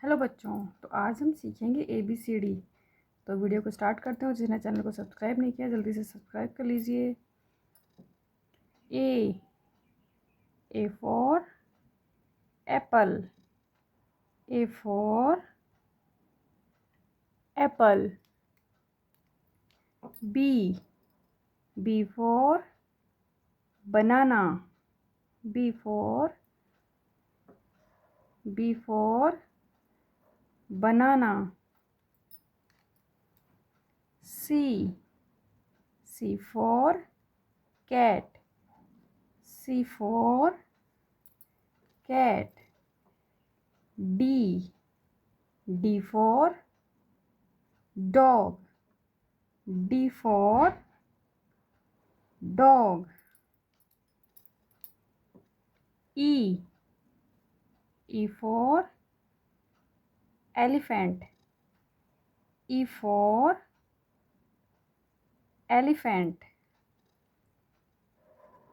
Hello बच्चों, तो आज हम सीखेंगे ABCD। तो वीडियो को स्टार्ट करते हो। जिसने चैनल को सब्सक्राइब नहीं किया जल्दी से सब्सक्राइब कर लीजिए। A for apple. A for apple. B for banana. B for banana. C for cat. C for cat. D for dog. D for dog. E for elephant. E for elephant.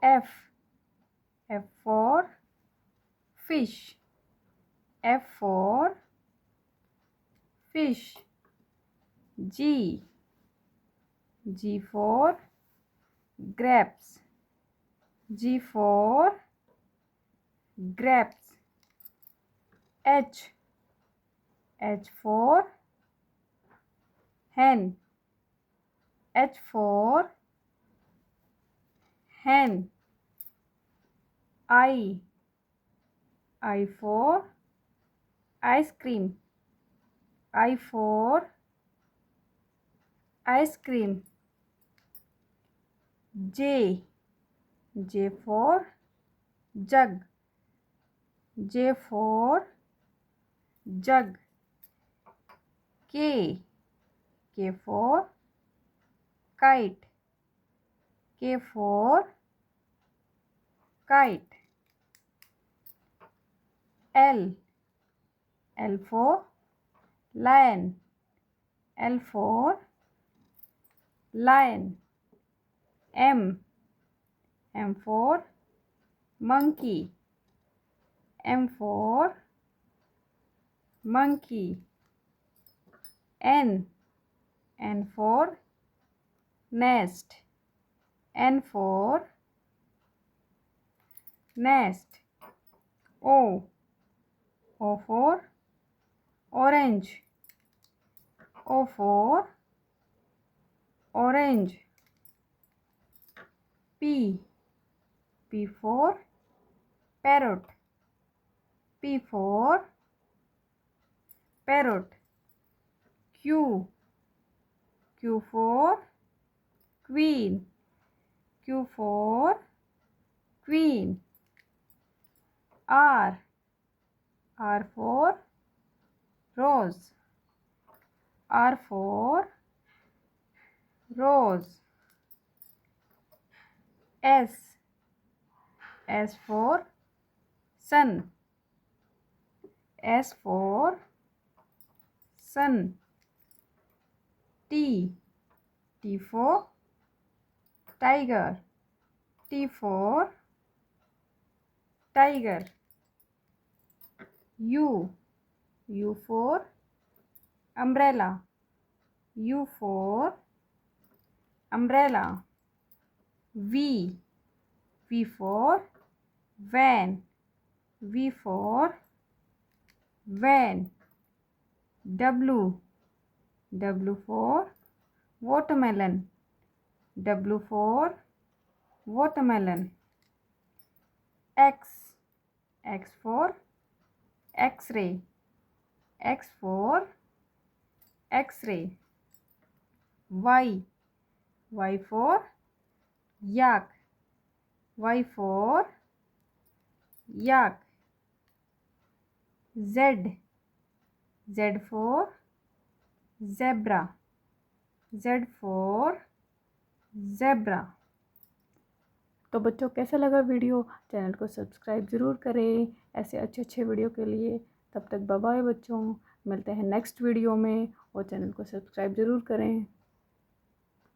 F for fish. F for fish. G for grapes. G for grapes. H for hen. H for hen. I for ice cream. I for ice cream. J for jug. J for jug. K for kite. K for kite. L for lion. L for lion. M for monkey. M for monkey. N for nest. N for nest. O for orange. O for orange. P for parrot. P for parrot. Q for queen. Q for queen. R for rose. R for rose. S for sun. S for sun. T for tiger. T for tiger. U for umbrella. U for umbrella. V for van. V for van. W for watermelon. W for watermelon. X for X-ray. X for X-ray. Y for yak. Y for yak. Z for zebra. Z for zebra. तो बच्चों, कैसा लगा video? Channel को subscribe ज़रूर करें ऐसे अच्छे अच्छे वीडियो के लिए। तब तक बाय बाय बच्चों, मिलते हैं नेक्स्ट वीडियो में। और चैनल को सब्सक्राइब ज़रूर करें।